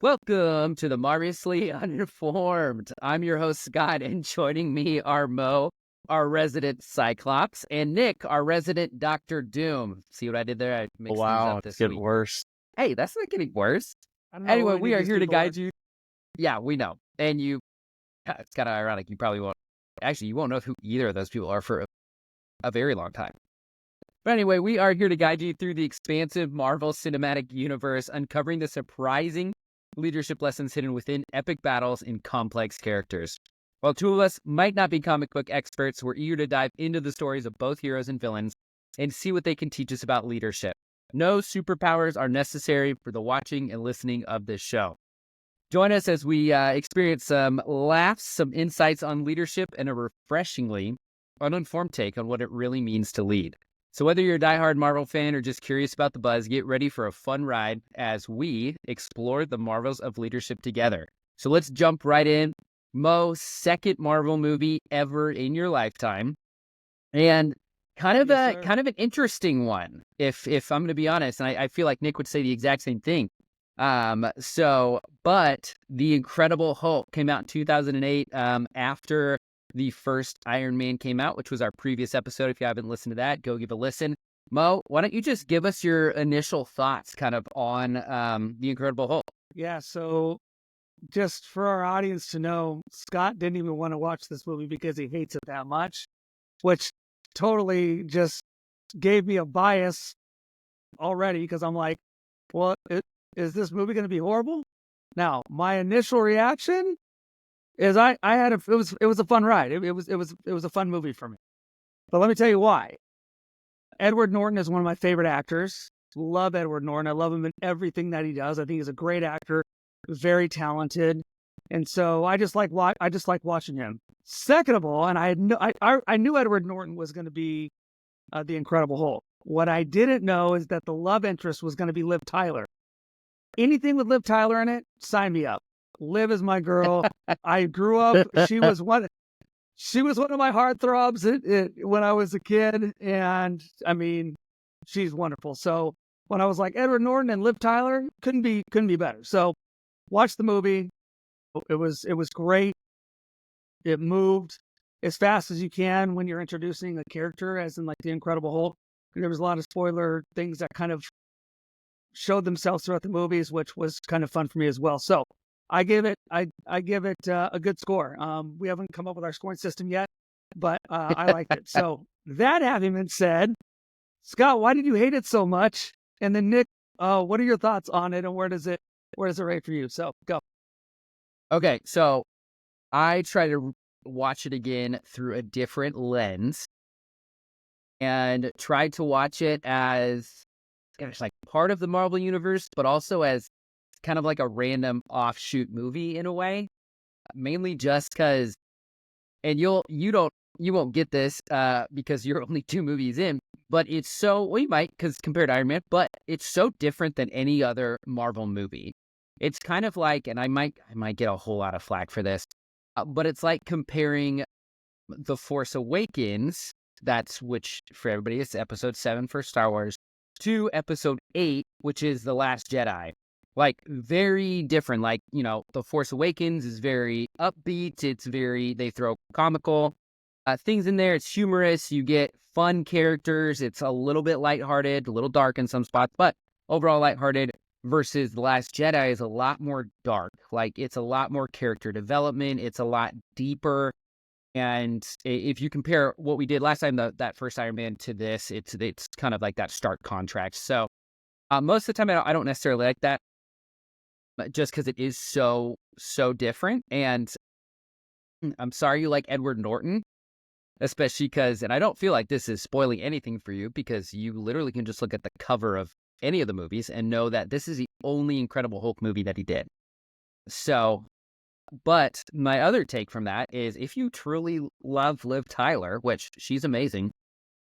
Welcome to the Marvelously Uninformed. I'm your host, Scott, and joining me are Mo, our resident Cyclops, and Nick, our resident Dr. Doom. See what I did there? I mixed things Wow, up it's this getting week. worse. Hey, that's not getting worse. I don't know Anyway, what we are these here to people are. guide you. Yeah, we know. And it's kind of ironic. You probably won't. Actually, you won't know who either of those people are for a very long time. But anyway, we are here to guide you through the expansive Marvel Cinematic Universe, uncovering the surprising leadership lessons hidden within epic battles and complex characters. While two of us might not be comic book experts, we're eager to dive into the stories of both heroes and villains and see what they can teach us about leadership. No superpowers are necessary for the watching and listening of this show. Join us as we experience some laughs, some insights on leadership, and a refreshingly uninformed take on what it really means to lead. So whether you're a diehard Marvel fan or just curious about the buzz, get ready for a fun ride as we explore the marvels of leadership together. So let's jump right in. Mo, second Marvel movie ever in your lifetime, and kind of an interesting one, if I'm going to be honest. And I feel like Nick would say the exact same thing. But The Incredible Hulk came out in 2008 after the first Iron Man came out, which was our previous episode. If you haven't listened to that, go give a listen. Mo, why don't you just give us your initial thoughts kind of on The Incredible Hulk? Yeah, so just for our audience to know, Scott didn't even want to watch this movie because he hates it that much, which totally just gave me a bias already because I'm like, well, is this movie going to be horrible? Now, my initial reaction is it was a fun ride. It was a fun movie for me. But let me tell you why. Edward Norton is one of my favorite actors. Love Edward Norton. I love him in everything that he does. I think he's a great actor, very talented, and so I just like watching him. Second of all, and I knew Edward Norton was going to be the Incredible Hulk. What I didn't know is that the love interest was going to be Liv Tyler. Anything with Liv Tyler in it, sign me up. Liv is my girl. I grew up. She was one of my heartthrobs when I was a kid, and I mean, she's wonderful. So when I was like Edward Norton and Liv Tyler, couldn't be better. So watch the movie. It was great. It moved as fast as you can when you're introducing a character, as in like the Incredible Hulk. There was a lot of spoiler things that kind of showed themselves throughout the movies, which was kind of fun for me as well. So I give it a good score. We haven't come up with our scoring system yet, but I liked it. So that having been said, Scott, why did you hate it so much? And then Nick, what are your thoughts on it, and where does it rate for you? So go. Okay, so I try to watch it again through a different lens and tried to watch it as like part of the Marvel universe, but also as kind of like a random offshoot movie in a way, mainly just because, and you won't get this because you're only 2 movies in, but it's so, well, you might, because compared to Iron Man, but it's so different than any other Marvel movie. It's kind of like, and I might get a whole lot of flack for this, but it's like comparing The Force Awakens, which for everybody is episode 7 for Star Wars, to episode 8, which is The Last Jedi. Like, very different. Like, The Force Awakens is very upbeat. They throw comical things in there. It's humorous. You get fun characters. It's a little bit lighthearted, a little dark in some spots, but overall lighthearted. Versus The Last Jedi is a lot more dark. Like, it's a lot more character development. It's a lot deeper. And if you compare what we did last time, that first Iron Man, to this, it's kind of like that stark contrast. So most of the time, I don't necessarily like that, just because it is so different. And I'm sorry you like Edward Norton, especially because, and I don't feel like this is spoiling anything for you, because you literally can just look at the cover of any of the movies and know that this is the only Incredible Hulk movie that he did. So, but my other take from that is, if you truly love Liv Tyler, which she's amazing,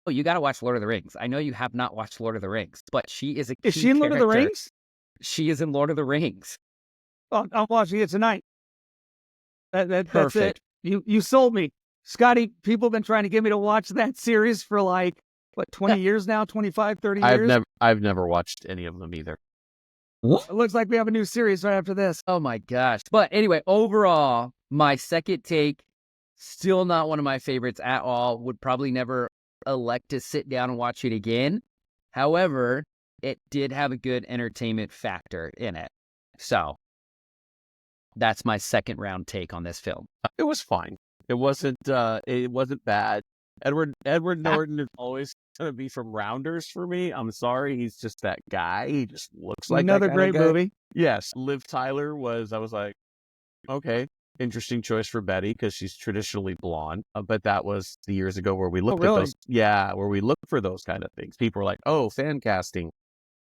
you got to watch Lord of the Rings. I know you have not watched Lord of the Rings, but she is a key Is she in Lord of the character. Rings? She is in Lord of the Rings. Oh, I'm watching it tonight. That's Perfect. it. You sold me, Scotty. People have been trying to get me to watch that series for like 20 years now, 25, 30 years. I've never watched any of them either. It looks like we have a new series right after this. Oh my gosh. But anyway, overall, my second take, still not one of my favorites at all. Would probably never elect to sit down and watch it again. However, it did have a good entertainment factor in it. So that's my second round take on this film. It was fine. It wasn't bad. Edward Norton is always gonna be from Rounders for me. I'm sorry, he's just that guy. He just looks like Another that kind great of guy. movie. Yes, Liv Tyler I was like, okay, interesting choice for Betty because she's traditionally blonde. But that was the years ago where we looked at really? those. Yeah, where we looked for those kind of things. People were like, oh, fan casting.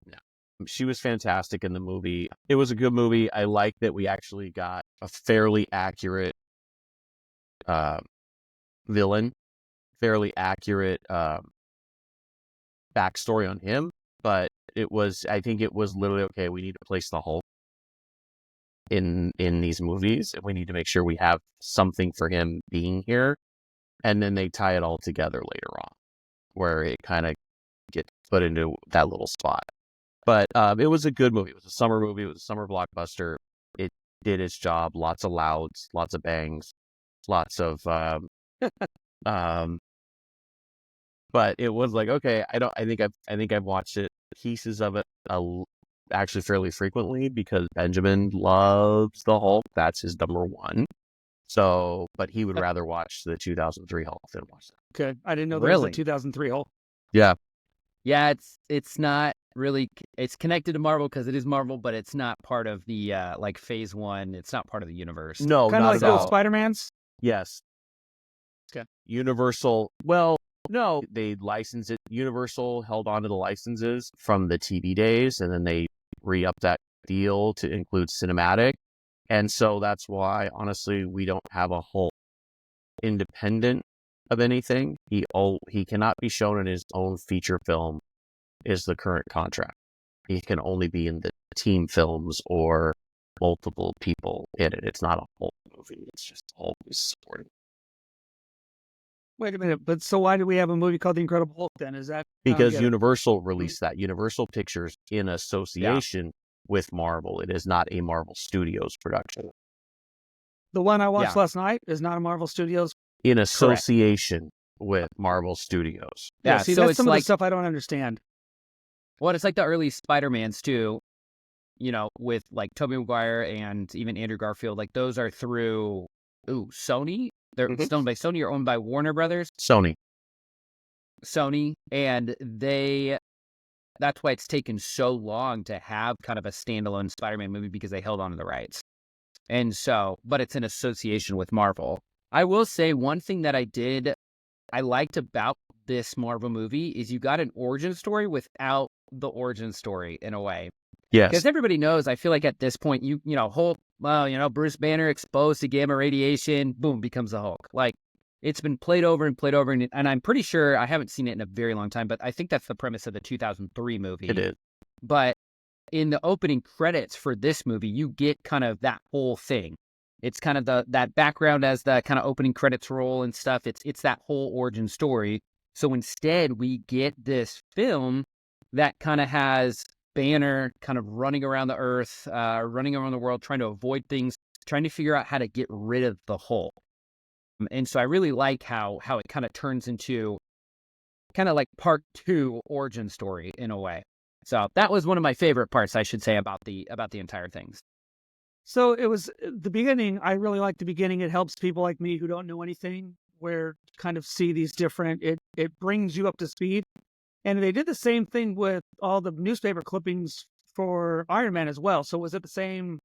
No, she was fantastic in the movie. It was a good movie. I like that we actually got a fairly accurate villain, fairly accurate backstory on him. But I think it was literally, okay, we need to place the Hulk in these movies, and we need to make sure we have something for him being here. And then they tie it all together later on, where it kind of gets put into that little spot. But it was a good movie. It was a summer movie. It was a summer blockbuster. It did its job. Lots of louds, lots of bangs, lots of but it was like, okay, I think I've watched it, pieces of it, actually fairly frequently because Benjamin loves the Hulk. That's his number one. So, but he would rather watch the 2003 Hulk than watch that. Okay, I didn't know there was Really? a 2003 Hulk. Yeah, Yeah, it's not really, it's connected to Marvel because it is Marvel, but it's not part of the like phase one. It's not part of the universe. no, Kind of not like at those all. Spider-Mans. Yes. Okay. Universal. Well, no, they licensed it. Universal held on to the licenses from the TV days, and then they re-upped that deal to include cinematic. And so that's why, honestly, we don't have a Hulk independent of anything. He cannot be shown in his own feature film, is the current contract. He can only be in the team films or multiple people in it. It's not a Hulk movie. It's just Hulk is supporting. Wait a minute, but so why do we have a movie called The Incredible Hulk then? Is that Because Universal released that. Universal Pictures in association with Marvel. It is not a Marvel Studios production. the one I watched last night is not a Marvel Studios? In association with Marvel Studios. Yeah, Yeah, see, so that's it's some of the like, stuff I don't understand. well, it's like the early Spider-Mans too, with like Tobey Maguire and even Andrew Garfield. Like those are through Sony. They're owned by Sony or owned by Warner Brothers. Sony. And that's why it's taken so long to have kind of a standalone Spider-Man movie because they held on to the rights. And so, but it's in association with Marvel. I will say one thing that I liked about this Marvel movie is you got an origin story without the origin story in a way. Yes. Because everybody knows, I feel like at this point, Hulk, Bruce Banner exposed to gamma radiation, boom, becomes the Hulk. Like, it's been played over and played over. And I'm pretty sure, I haven't seen it in a very long time, but I think that's the premise of the 2003 movie. It is. But in the opening credits for this movie, you get kind of that whole thing. It's kind of that background as the kind of opening credits roll and stuff. It's that whole origin story. So instead, we get this film that kind of has Banner kind of running around the earth, running around the world, trying to avoid things, trying to figure out how to get rid of the Hulk. And so I really like how it kind of turns into kind of like part two origin story in a way. So that was one of my favorite parts, I should say, about the entire things. So it was the beginning. I really like the beginning. It helps people like me who don't know anything, where kind of see these different. It brings you up to speed. And they did the same thing with all the newspaper clippings for Iron Man as well. So was it the same?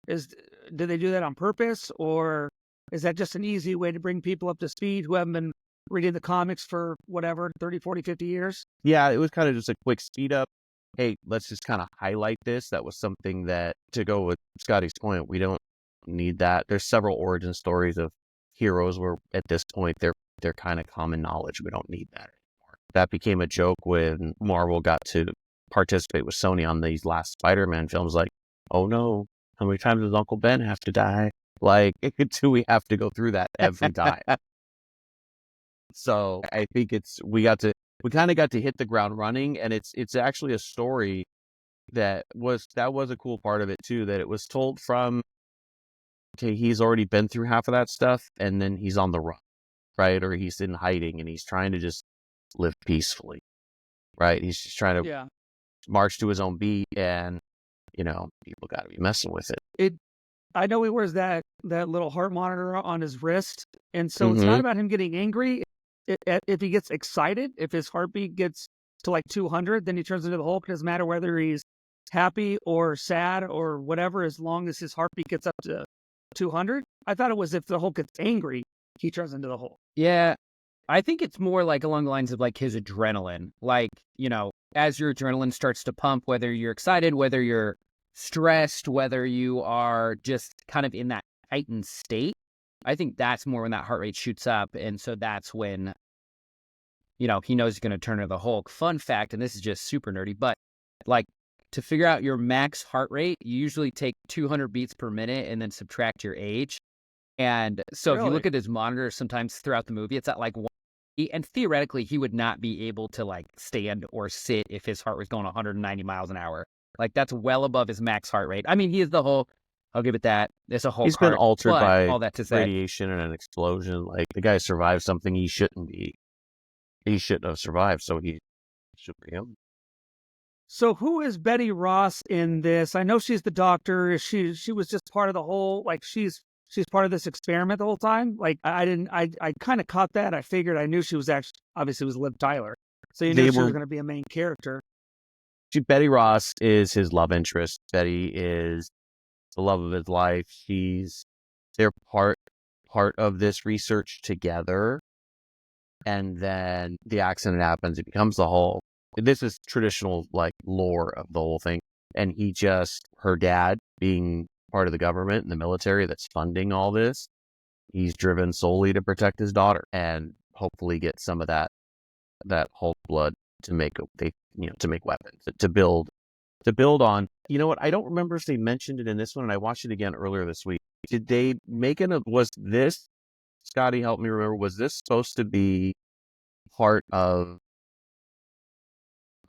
Did they do that on purpose, or is that just an easy way to bring people up to speed who haven't been reading the comics for whatever 30, 40, 50 years? Yeah, it was kind of just a quick speed up. Hey, let's just kind of highlight this. That was something that, to go with Scotty's point, we don't need that. There's several origin stories of heroes where at this point they're kind of common knowledge. We don't need that anymore. That became a joke when Marvel got to participate with Sony on these last Spider-Man films. Like, oh no, how many times does Uncle Ben have to die? Like, do we have to go through that every time? So I think we kind of got to hit the ground running, and it's actually a story that was a cool part of it too, that it was told from, okay, he's already been through half of that stuff, and then he's on the run, right? Or he's in hiding, and he's trying to just live peacefully, right? He's just trying to Yeah. march to his own beat, and people got to be messing with it. I know he wears that little heart monitor on his wrist, and so it's Mm-hmm. not about him getting angry. If he gets excited, if his heartbeat gets to like 200, then he turns into the Hulk. It doesn't matter whether he's happy or sad or whatever, as long as his heartbeat gets up to 200. I thought it was if the Hulk gets angry, he turns into the Hulk. Yeah, I think it's more like along the lines of like his adrenaline. Like, as your adrenaline starts to pump, whether you're excited, whether you're stressed, whether you are just kind of in that heightened state, I think that's more when that heart rate shoots up. And so that's when, he knows he's going to turn into the Hulk. Fun fact, and this is just super nerdy, but like to figure out your max heart rate, you usually take 200 beats per minute and then subtract your age. And so if you look at his monitor sometimes throughout the movie, it's at like 1. And theoretically, he would not be able to like stand or sit if his heart was going 190 miles an hour. Like that's well above his max heart rate. I mean, he is the Hulk. I'll give it that. It's a Hulk. He's been heart, altered but by all that to say, radiation and an explosion. Like the guy survived something he shouldn't have survived. So he should be him. So who is Betty Ross in this? I know she's the doctor. She was just part of the whole, like she's part of this experiment the whole time. Like I kind of caught that. I knew she was obviously it was Liv Tyler. So you knew she was going to be a main character. Betty Ross is his love interest. Betty is the love of his life. They're part of this research together. And then the accident happens. It becomes the Hulk. This is traditional like lore of the whole thing. And her dad being part of the government and the military that's funding all this, he's driven solely to protect his daughter and hopefully get some of that Hulk blood to make weapons, to build on. You know what? I don't remember if they mentioned it in this one, and I watched it again earlier this week. Did they make was this, Scotty, help me remember, was this supposed to be part of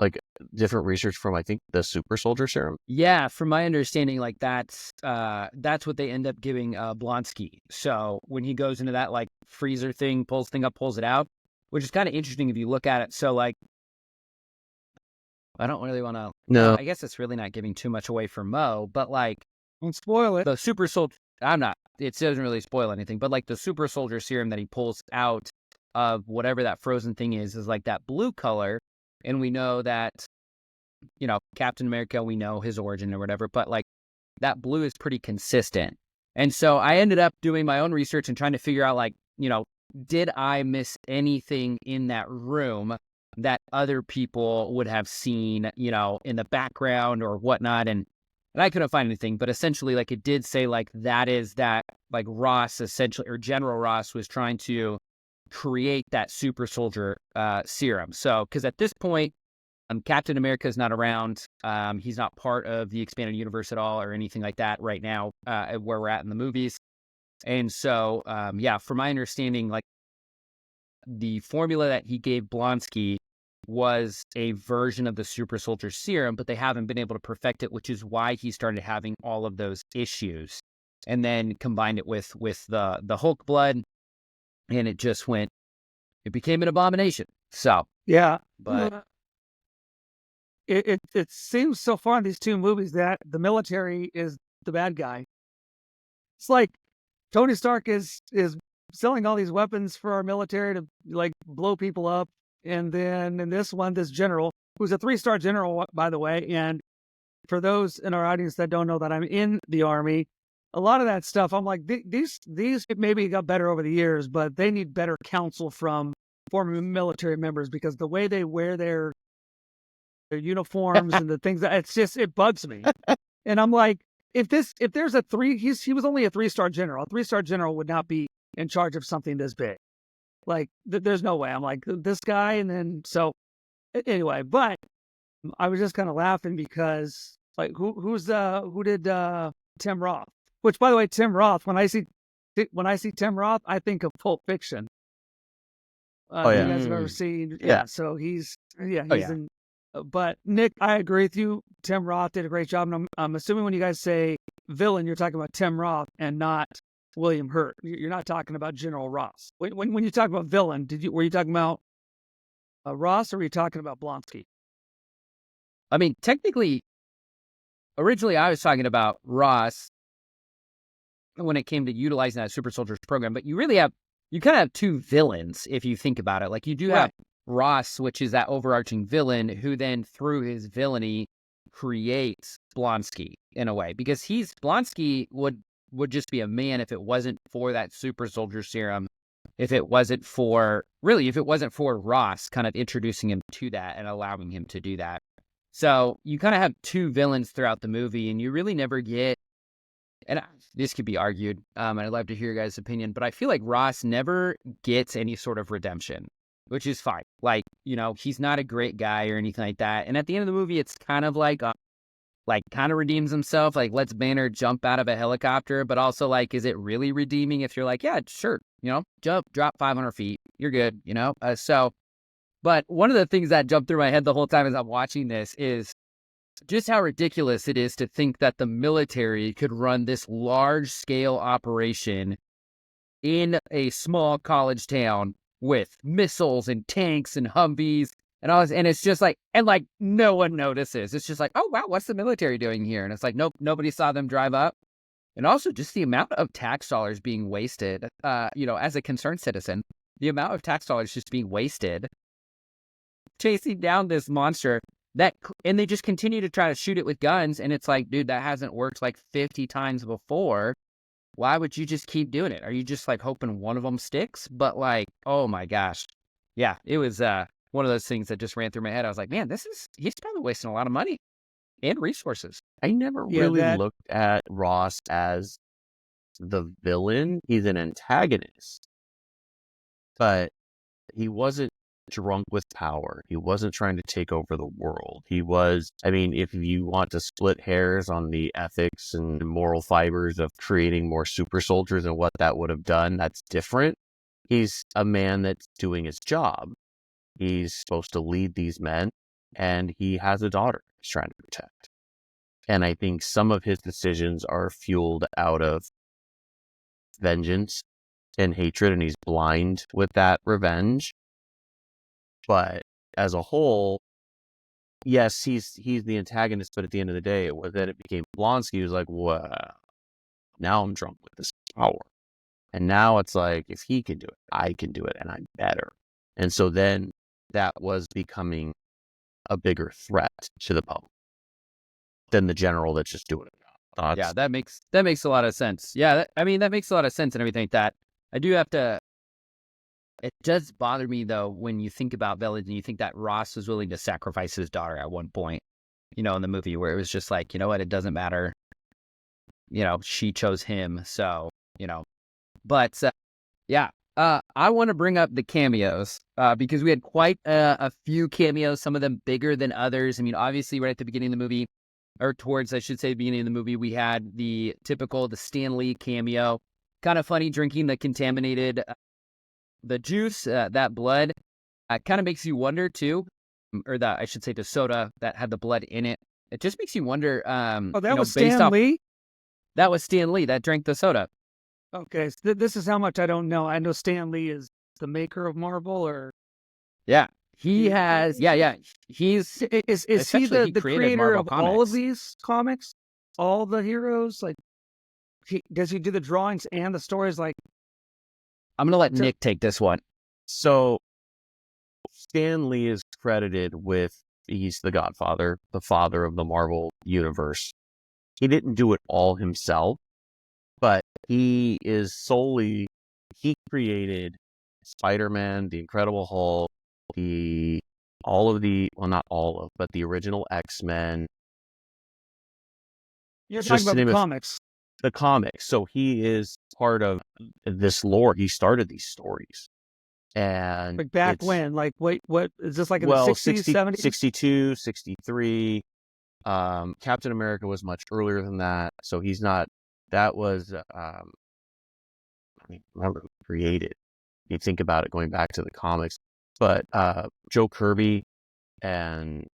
like different research from, I think, the super soldier serum? Yeah, from my understanding, like that's what they end up giving Blonsky. So when he goes into that like freezer thing, pulls thing up, pulls it out, which is kind of interesting if you look at it. So like, I don't really want to. No, I guess it's really not giving too much away for Mo, but like, don't spoil it. The super soldier. I'm not. It doesn't really spoil anything, but like the super soldier serum that he pulls out of whatever that frozen thing is like that blue color. And we know that, Captain America, we know his origin or whatever, but like that blue is pretty consistent. And so I ended up doing my own research and trying to figure out like, did I miss anything in that room that other people would have seen, in the background or whatnot. And I couldn't find anything, but essentially like it did say like that is that like Ross essentially, or General Ross was trying to create that super soldier serum. So, because at this point, Captain America is not around. He's not part of the expanded universe at all or anything like that right now, where we're at in the movies. And so, from my understanding, like the formula that he gave Blonsky was a version of the super soldier serum, but they haven't been able to perfect it, which is why he started having all of those issues. And then combined it with the Hulk blood, and it became an abomination. So yeah, but it seems so far in these two movies that the military is the bad guy. It's like Tony Stark is selling all these weapons for our military to like blow people up, and then in this one, this general, who's a 3-star general, by the way, and for those in our audience that don't know that I'm in the Army, a lot of that stuff, I'm like, these maybe got better over the years, but they need better counsel from former military members, because the way they wear their uniforms and the things that it bugs me. And I'm like, if there's he was only a 3-star general. A 3-star general would not be in charge of something this big. Like, there's no way. I'm like, this guy, and then so anyway. But I was just kind of laughing because like, who did Tim Roth? Which, by the way, Tim Roth. When I see Tim Roth, I think of Pulp Fiction. You guys have ever seen? Yeah. So he's in But Nick, I agree with you. Tim Roth did a great job. And I'm assuming when you guys say villain, you're talking about Tim Roth and not William Hurt. You're not talking about General Ross. When you talk about villain, were you talking about Ross, or were you talking about Blonsky? I mean, technically, originally I was talking about Ross when it came to utilizing that super soldiers program, but you kind of have two villains if you think about it. Like you do have Ross, which is that overarching villain who then through his villainy creates Blonsky in a way, because Blonsky would just be a man if it wasn't for that super soldier serum, if it wasn't for Ross kind of introducing him to that and allowing him to do that. So you kind of have two villains throughout the movie, and you really never get, and this could be argued, and I'd love to hear your guys' opinion, but I feel like Ross never gets any sort of redemption, which is fine. Like, he's not a great guy or anything like that. And at the end of the movie, it's kind of like kind of redeems himself, like lets Banner jump out of a helicopter, but also like, is it really redeeming if you're like, yeah, sure, drop 500 feet, you're good, but one of the things that jumped through my head the whole time as I'm watching this is just how ridiculous it is to think that the military could run this large-scale operation in a small college town with missiles and tanks and Humvees and all this, and it's just like, no one notices. It's just like, oh wow, what's the military doing here? And it's like, nope, nobody saw them drive up. And also just the amount of tax dollars being wasted, as a concerned citizen, the amount of tax dollars just being wasted chasing down this monster and they just continue to try to shoot it with guns. And it's like, dude, that hasn't worked like 50 times before. Why would you just keep doing it? Are you just like hoping one of them sticks? But like, oh my gosh. Yeah, it was one of those things that just ran through my head. I was like, man, he's probably wasting a lot of money and resources. I never really looked at Ross as the villain. He's an antagonist, but he wasn't drunk with power. He wasn't trying to take over the world. He was, if you want to split hairs on the ethics and moral fibers of creating more super soldiers and what that would have done, that's different. He's a man that's doing his job. He's supposed to lead these men, and he has a daughter he's trying to protect. And I think some of his decisions are fueled out of vengeance and hatred, and he's blind with that revenge. But as a whole, yes, he's the antagonist, but at the end of the day, it became Blonsky who's like, wow, now I'm drunk with this power. And now it's like, if he can do it, I can do it, and I'm better. And so then that was becoming a bigger threat to the public than the general that's just doing it. Thoughts? Yeah, that makes a lot of sense. Yeah, that makes a lot of sense and everything like that. I do have to. It does bother me though when you think about villains and you think that Ross was willing to sacrifice his daughter at one point, in the movie, where it was just like, you know what, it doesn't matter. She chose him, so But yeah, I want to bring up the cameos because we had quite a few cameos, some of them bigger than others. Obviously, right at the beginning of the movie, or towards, I should say, the beginning of the movie, we had the Stan Lee cameo. Kind of funny, drinking the contaminated the juice, that blood. Kind of makes you wonder too, or I should say the soda that had the blood in it. It just makes you wonder. That was Stan Lee? That was Stan Lee that drank the soda. Okay, so this is how much I don't know. I know Stan Lee is the maker of Marvel, or yeah, he has. Yeah, he's he the creator Marvel of comics. All of these comics, all the heroes? Like, does he do the drawings and the stories? Like, I'm gonna let Nick take this one. So, Stan Lee is credited with he's the godfather, the father of the Marvel universe. He didn't do it all himself, but he created Spider-Man, the Incredible Hulk, the original X-Men. You're talking about the comics. The comics. So he is part of this lore. He started these stories. And like back when? Like, what is this, like in the 60s, 70s? 62, 63. Captain America was much earlier than that. So he's not, that was, remember who created. You think about it going back to the comics. But Joe Kirby and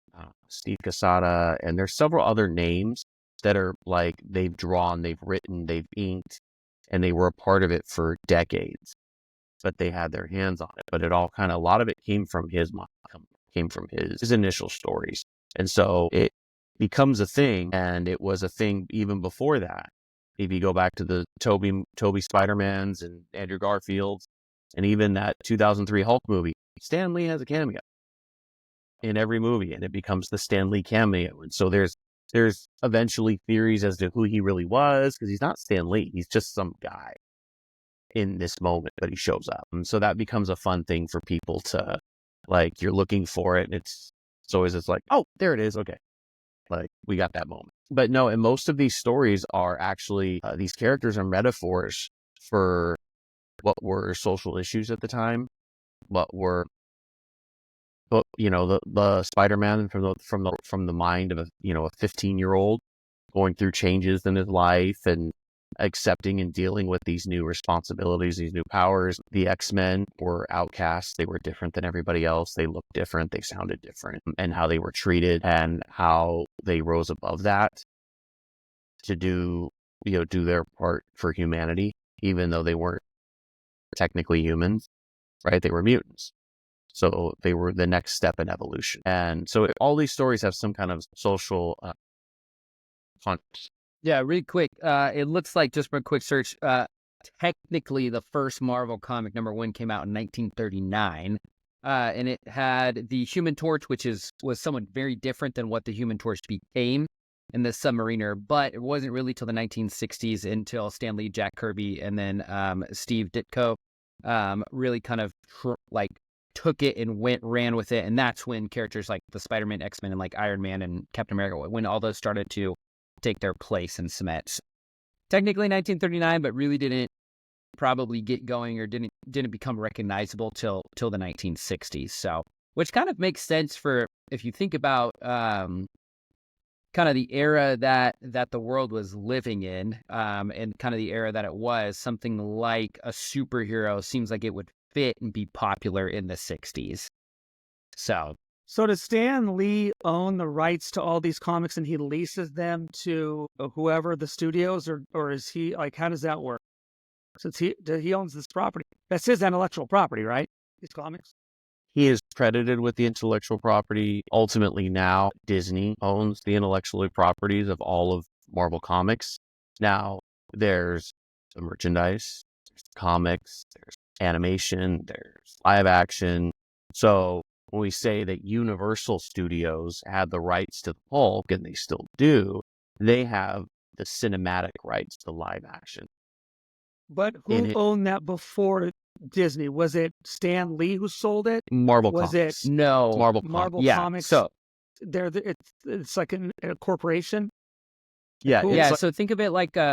Steve Casada, and there's several other names that are like they've drawn, they've written, they've inked, and they were a part of it for decades. But they had their hands on it. But it all a lot of it came from his mind, came from his initial stories. And so it becomes a thing, and it was a thing even before that. If you go back to the Toby Spider-Mans and Andrew Garfield's, and even that 2003 Hulk movie, Stan Lee has a cameo in every movie, and it becomes the Stan Lee cameo. And so there's eventually theories as to who he really was, because he's not Stan Lee. He's just some guy in this moment, but he shows up. And so that becomes a fun thing for people to, like, you're looking for it, and it's always like, oh, there it is. Okay. Like, we got that moment. But no, and most of these stories are actually, these characters are metaphors for what were social issues at the time, what were, the Spider-Man from the mind of a 15-year-old going through changes in his life and accepting and dealing with these new responsibilities, these new powers. The X-Men were outcasts. They were different than everybody else. They looked different. They sounded different, and how they were treated and how they rose above that to do their part for humanity, even though they weren't technically humans, right? They were mutants. So they were the next step in evolution. And so all these stories have some kind of social context. Yeah, really quick. It looks like, just for a quick search, technically the first Marvel comic, #1, came out in 1939. And it had the Human Torch, which was somewhat very different than what the Human Torch became in the Submariner. But it wasn't really till the 1960s until Stan Lee, Jack Kirby, and then Steve Ditko really kind of took it and ran with it. And that's when characters like the Spider-Man, X-Men, and like Iron Man and Captain America, when all those started to take their place and cement. Technically 1939, but really didn't probably get going or didn't become recognizable till the 1960s. So, which kind of makes sense for, if you think about kind of the era that the world was living in, and kind of the era that it was, something like a superhero seems like it would fit and be popular in the 60s. So does Stan Lee own the rights to all these comics, and he leases them to whoever, the studios, or is he, like, how does that work? Since he owns this property, that's his intellectual property, right? These comics. He is credited with the intellectual property. Ultimately, now Disney owns the intellectual properties of all of Marvel Comics. Now there's the merchandise, there's comics, there's animation, there's live action. So when we say that Universal Studios had the rights to the Hulk, and they still do, they have the cinematic rights to live action. But who owned that before Disney? Was it Stan Lee who sold it? Marvel Was Comics. it no Marvel yeah, Comics? So it's like a corporation. Yeah, Cool. yeah. So think of it like think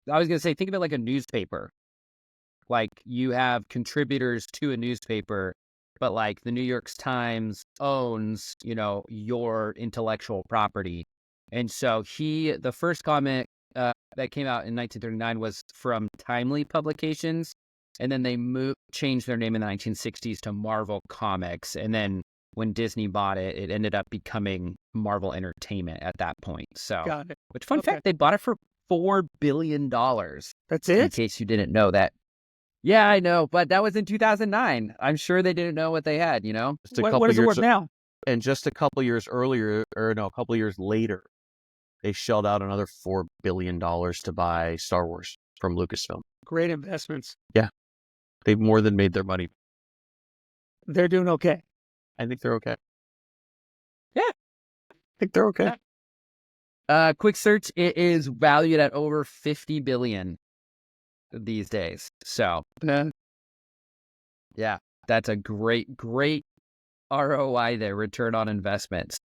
of it like a newspaper. Like, you have contributors to a newspaper, but like the New York Times owns, your intellectual property. And so the first comic that came out in 1939 was from Timely Publications. And then they changed their name in the 1960s to Marvel Comics. And then when Disney bought it, it ended up becoming Marvel Entertainment at that point. So, Got it. Which, fun fact, they bought it for $4 billion. That's In it? case you didn't know that. Yeah, I know, but that was in 2009. I'm sure they didn't know what they had, Just What is it worth now? And just a couple years earlier, a couple years later, they shelled out another $4 billion to buy Star Wars from Lucasfilm. Great investments. Yeah. They've more than made their money. They're doing okay. I think they're okay. Yeah. I think they're okay. Quick search, it is valued at over $50 billion these days. So, yeah, that's a great ROI there, return on investment.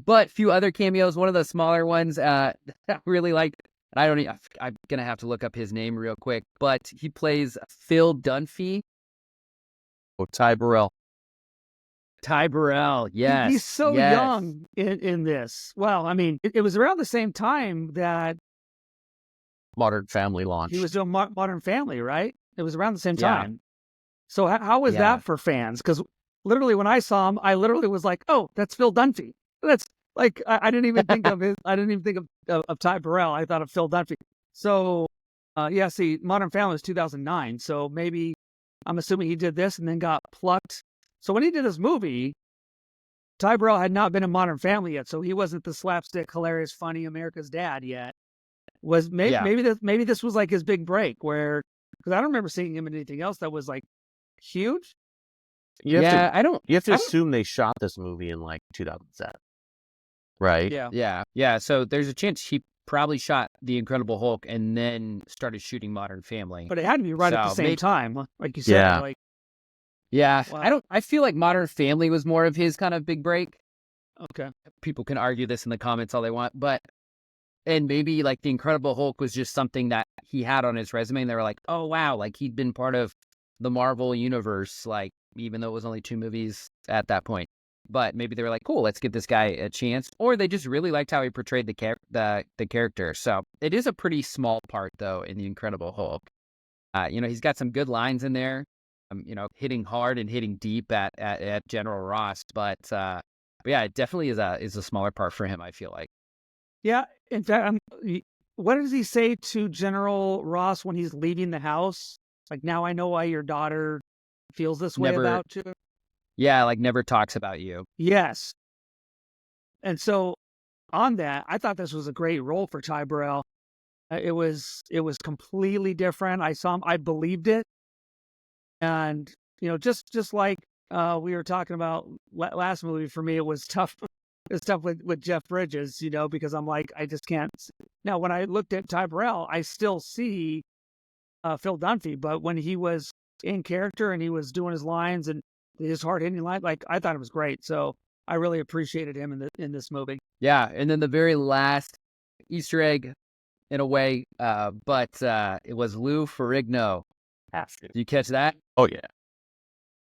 But few other cameos. One of the smaller ones that I really like, I'm gonna have to look up his name real quick, but he plays Phil Dunphy. Oh, Ty Burrell. Yes. He's so young in this. Well, I mean, it was around the same time that Modern Family launched. he was doing Modern Family, right? It was around the same time. So how was that for fans? Because literally when I saw him, I literally was like, oh, that's Phil Dunphy. That's like I didn't even think of his. I didn't even think of Ty Burrell. I thought of Phil Dunphy. So, yeah. See, Modern Family was 2009. So maybe I'm assuming he did this and then got plucked. So when he did this movie, Ty Burrell had not been in Modern Family yet. So he wasn't the slapstick, hilarious, funny America's Dad yet. Was maybe this was like his big break where because I don't remember seeing him in anything else that was like huge. You have to assume they shot this movie in like 2007, right? Yeah. So there's a chance he probably shot The Incredible Hulk and then started shooting Modern Family. But it had to be right at the same time, like you said. Yeah. Like, yeah, wow. I feel like Modern Family was more of his kind of big break. Okay. People can argue this in the comments all they want, and maybe like The Incredible Hulk was just something that he had on his resume and they were like, oh wow, like he'd been part of the Marvel universe, like even though it was only 2 movies at that point. But maybe they were like, cool, let's give this guy a chance. Or they just really liked how he portrayed the character. So it is a pretty small part though in The Incredible Hulk. He's got some good lines in there, hitting hard and hitting deep at General Ross. But yeah, it definitely is a smaller part for him, I feel like. Yeah. In fact, what does he say to General Ross when he's leaving the house? Like, now I know why your daughter feels this way about you. Yeah, like never talks about you. Yes. And so on that, I thought this was a great role for Ty Burrell. It was completely different. I saw him, I believed it. And, just like we were talking about last movie, for me, it was tough. It's tough with Jeff Bridges, because I'm like, I just can't. Now, when I looked at Ty Burrell, I still see Phil Dunphy, but when he was in character and he was doing his lines and his hard-hitting line, like, I thought it was great. So I really appreciated him in this movie. Yeah, and then the very last Easter egg, in a way, but it was Lou Ferrigno. Did you catch that? Oh yeah,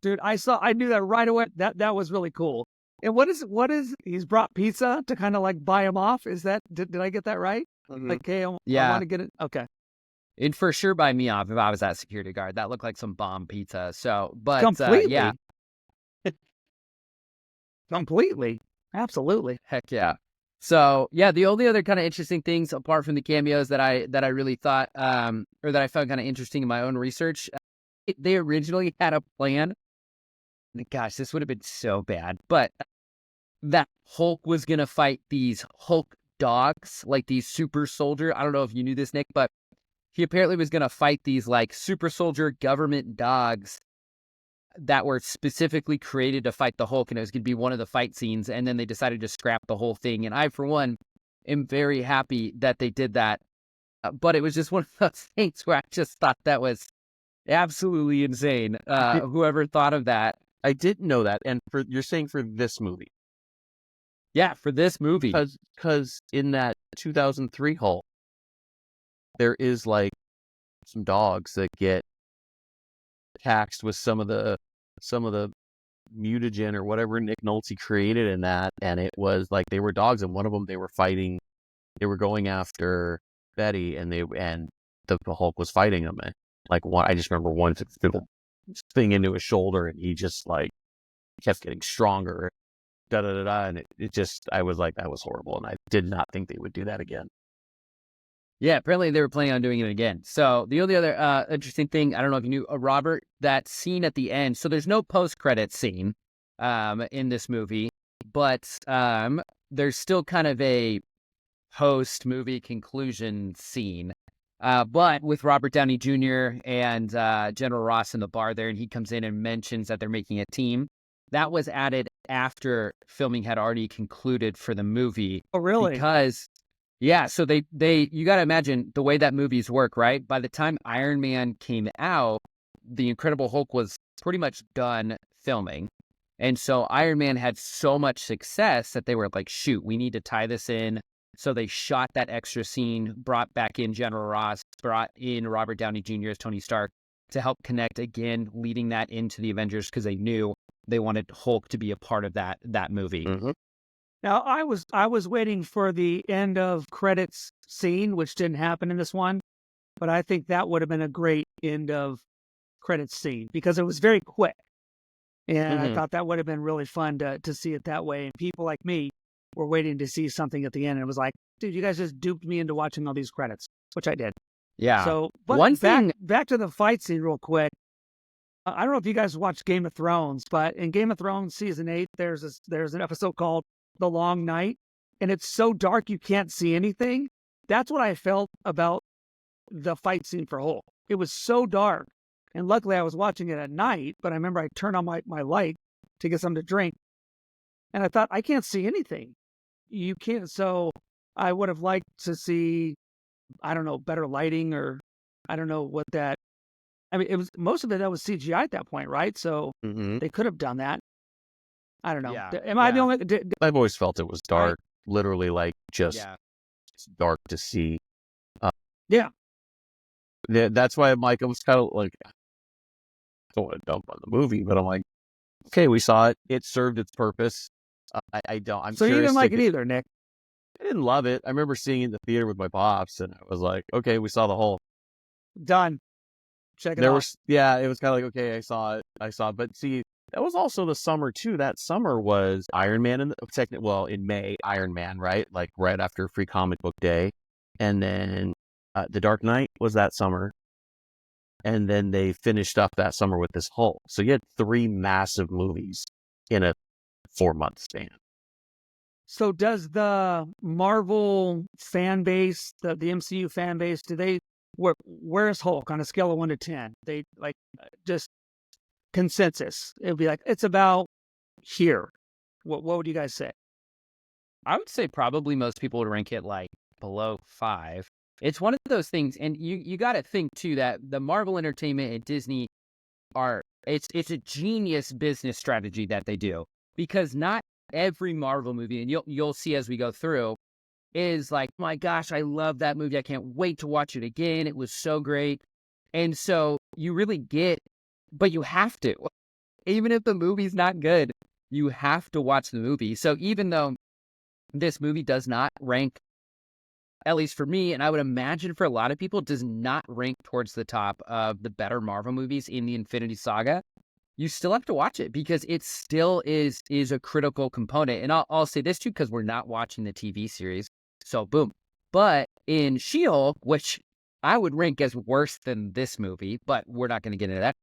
dude, I knew that right away. That was really cool. And what is he's brought pizza to kind of like buy him off? Is that did I get that right? Mm-hmm. Like, hey, I want to get it. Okay. It'd for sure buy me off if I was that security guard. That looked like some bomb pizza. So, but completely, yeah, completely, absolutely, heck yeah. So yeah, the only other kind of interesting things apart from the cameos that I really thought, or that I found kind of interesting in my own research, they originally had a plan. Gosh, this would have been so bad, but that Hulk was gonna fight these Hulk dogs, like these super soldier. I don't know if you knew this, Nick, but he apparently was gonna fight these like super soldier government dogs that were specifically created to fight the Hulk, and it was going to be one of the fight scenes, and then they decided to scrap the whole thing. And I, for one, am very happy that they did that. But it was just one of those things where I just thought that was absolutely insane. Whoever thought of that. I didn't know that. And you're saying for this movie? Yeah, for this movie. Because in that 2003 Hulk, there is like some dogs that get taxed with some of the mutagen or whatever Nick Nolte created in that, and it was like they were dogs, and one of them they were going after Betty, and the Hulk was fighting them. And like one, I just remember one little thing into his shoulder, and he just like kept getting stronger, and it just, I was like, that was horrible, and I did not think they would do that again. Yeah, apparently they were planning on doing it again. So the only other interesting thing, I don't know if you knew, Robert, that scene at the end. So there's no post-credit scene in this movie, but there's still kind of a post-movie conclusion scene. But with Robert Downey Jr. and General Ross in the bar there, and he comes in and mentions that they're making a team. That was added after filming had already concluded for the movie. Oh, really? Because... yeah, so they you got to imagine the way that movies work, right? By the time Iron Man came out, The Incredible Hulk was pretty much done filming. And so Iron Man had so much success that they were like, shoot, we need to tie this in. So they shot that extra scene, brought back in General Ross, brought in Robert Downey Jr. as Tony Stark to help connect again, leading that into the Avengers because they knew they wanted Hulk to be a part of that movie. Mm-hmm. Now, I was waiting for the end of credits scene, which didn't happen in this one, but I think that would have been a great end of credits scene because it was very quick. And I thought that would have been really fun to see it that way. And people like me, were waiting to see something at the end. And it was like, dude, you guys just duped me into watching all these credits, which I did. Yeah. So, but One thing, back to the fight scene real quick. I don't know if you guys watched Game of Thrones, but in Game of Thrones season 8, there's an episode called The Long Night, and it's so dark you can't see anything. That's what I felt about the fight scene for Hulk. It was so dark, and luckily I was watching it at night. But I remember I turned on my light to get something to drink, and I thought, I can't see anything. You can't. So I would have liked to see, I don't know, better lighting, or I don't know what that. I mean, it was most of it that was CGI at that point, right? So they could have done that. I don't know. Yeah, Am I the yeah. only? I've always felt it was dark, literally like just dark to see. Yeah. That's why I'm like, I was kind of like, I don't want to dump on the movie, but I'm like, okay, we saw it. It served its purpose. I don't. I'm So you curious didn't to like it either, Nick? I didn't love it. I remember seeing it in the theater with my pops, and I was like, okay, we saw the whole. Done. Check it There out. was, yeah, it was kind of like, okay, I saw it. But see, that was also the summer too. That summer was Iron Man in May, Iron Man, right? Like right after Free Comic Book Day. And then The Dark Knight was that summer. And then they finished up that summer with this Hulk. So you had 3 massive movies in a 4-month span. So does the Marvel fan base, the MCU fan base, do they, where's Hulk on a scale of 1 to 10? They like just consensus. It'd be like, it's about here. What would you guys say? I would say probably most people would rank it like below 5. It's one of those things, and you got to think too that the Marvel Entertainment and Disney it's a genius business strategy that they do, because not every Marvel movie, and you'll see as we go through, is like, my gosh, I love that movie. I can't wait to watch it again. It was so great. And so you really get, but you have to, even if the movie's not good, you have to watch the movie. So even though this movie does not rank, at least for me, and I would imagine for a lot of people, does not rank towards the top of the better Marvel movies in the Infinity Saga, you still have to watch it because it still is a critical component. And I'll say this too, because we're not watching the TV series. So boom. But in She-Hulk, which I would rank as worse than this movie, but we're not going to get into that.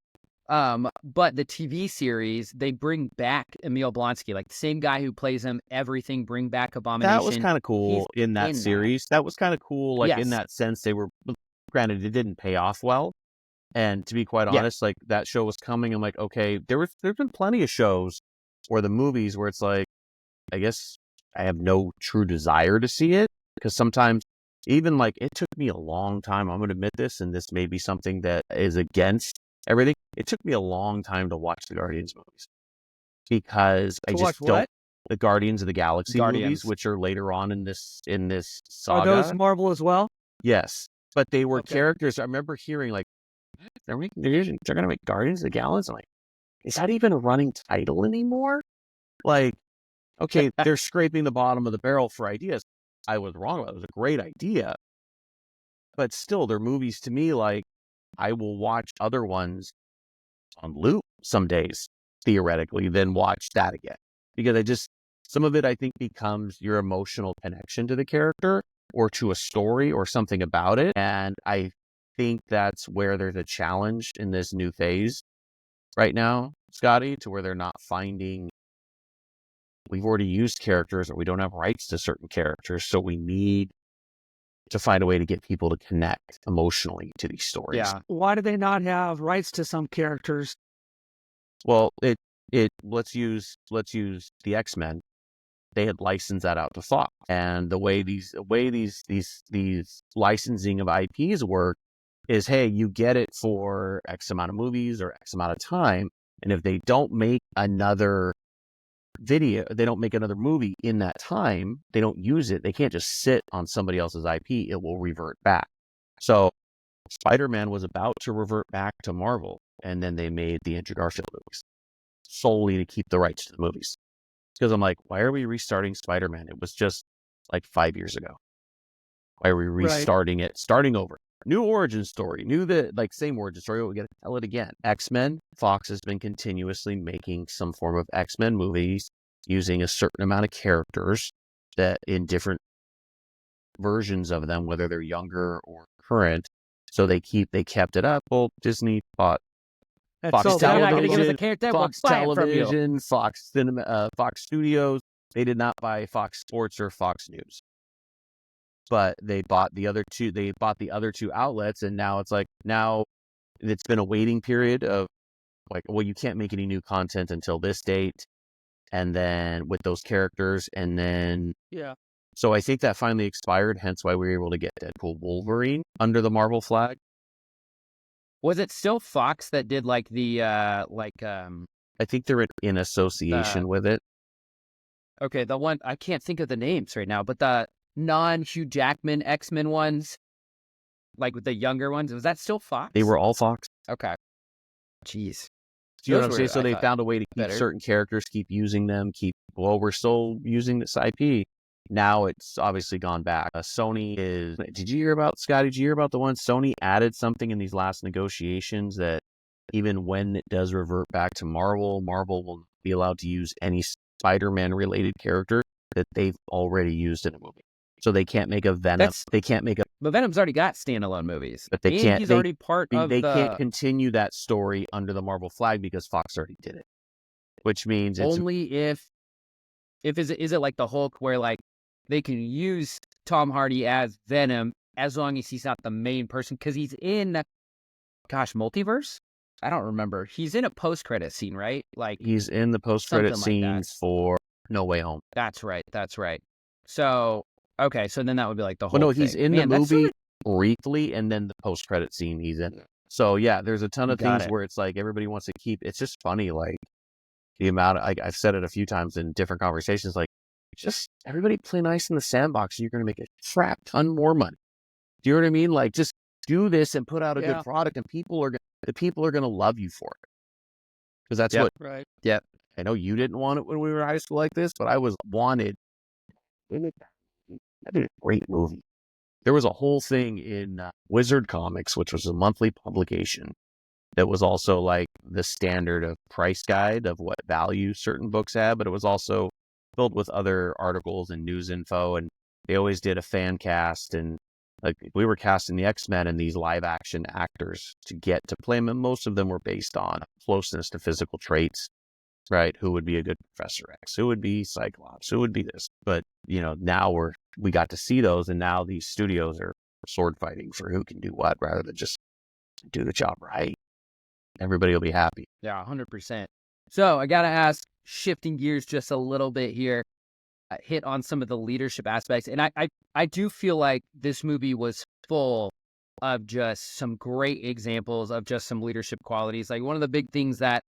But the TV series, they bring back Emil Blonsky, like the same guy who plays him, everything, bring back Abomination. That was kind of cool in that series. That was kind of cool, like in that sense. They were, granted, it didn't pay off well. And to be quite honest, like that show was coming. I'm like, okay, there's been plenty of shows or the movies where it's like, I guess I have no true desire to see it, because sometimes even like it took me a long time. I'm going to admit this, and this may be something that is against everything. It took me a long time to watch the Guardians movies because I just don't. The Guardians of the Galaxy movies, which are later on in this saga. Are those Marvel as well? Yes, but they were characters. I remember hearing like, they're going to make Guardians of the Galaxy. I'm like, is that even a running title anymore? Like, okay, they're scraping the bottom of the barrel for ideas. I was wrong about it. It was a great idea. But still, they're movies to me. Like, I will watch other ones on loop some days, theoretically, then watch that again. Because some of it, I think, becomes your emotional connection to the character or to a story or something about it. And I think that's where there's a challenge in this new phase right now, Scotty, to where they're not finding, we've already used characters or we don't have rights to certain characters, so we need to find a way to get people to connect emotionally to these stories. Yeah. Why do they not have rights to some characters? Well, let's use the X-Men. They had licensed that out to Fox, and the way these licensing of IPs work is, hey, you get it for X amount of movies or X amount of time, and if they don't make another video, they don't make another movie in that time, they don't use it, they can't just sit on somebody else's IP, it will revert back. So Spider-Man was about to revert back to Marvel, and then they made the Andrew Garfield movies solely to keep the rights to the movies. Because I'm like, why are we restarting Spider-Man? It was just like 5 years ago. Why are we restarting it? Starting over. New origin story. Same origin story, but we got to tell it again. X-Men, Fox has been continuously making some form of X-Men movies using a certain amount of characters that in different versions of them, whether they're younger or current. So they kept it up. Well, Disney bought That's Fox so You're not bad. going to give us a Television, character. We'll Fox buy it from you. Television, Fox Cinema, Fox Studios. They did not buy Fox Sports or Fox News, but they bought the other two. They bought the other two outlets, and now it's like it's been a waiting period of like, well, you can't make any new content until this date, and then with those characters, and then Yeah. so I think that finally expired. Hence why we were able to get Deadpool Wolverine under the Marvel flag. Was it still Fox that did like the I think they're in association with it. okay, the one I can't think of the names right now, but the non-Hugh Jackman X-Men ones, like with the younger ones, was that still Fox? They were all Fox. Okay. Jeez. Do you know what Those I'm saying? were, So I they thought, found a way to keep better. certain characters, keep using them, we're still using this IP. Now it's obviously gone back. Sony is, did you hear about the one? Sony added something in these last negotiations that even when it does revert back to Marvel will be allowed to use any Spider-Man related character that they've already used in a movie. So they can't make a Venom. But Venom's already got standalone movies. But they and can't. He's already part of They the... can't continue that story under the Marvel flag because Fox already did it. Which means it's only if is it like the Hulk where like they can use Tom Hardy as Venom as long as he's not the main person, because he's in, Multiverse? I don't remember. He's in a post-credit scene, right? Like he's in the post-credit something like that. scenes for No Way Home. That's right. So, okay, so then that would be like the whole Well, no, he's thing. in Man, the that's movie briefly, and then the post-credit scene he's in. So yeah, there's a ton of Got things it. where it's like everybody wants to keep. It's just funny, like the amount of, I've said it a few times in different conversations, like just everybody play nice in the sandbox, and you're going to make a crap ton more money. Do you know what I mean? Like just do this and put out a good product, and the people are going to love you for it. Because that's what. Right. Yep. I know you didn't want it when we were in high school like this, but I wanted. That is a great movie. There was a whole thing in Wizard Comics, which was a monthly publication that was also like the standard of price guide of what value certain books had, but it was also filled with other articles and news info. And they always did a fan cast, and like we were casting the X-Men and these live action actors to get to play them. And most of them were based on closeness to physical traits, right? Who would be a good Professor X? Who would be Cyclops? Who would be this? But now we got to see those, and now these studios are sword fighting for who can do what rather than just do the job right. Everybody will be happy. Yeah, 100%. So I got to ask, shifting gears just a little bit here, hit on some of the leadership aspects. And I do feel like this movie was full of just some great examples of just some leadership qualities. Like one of the big things that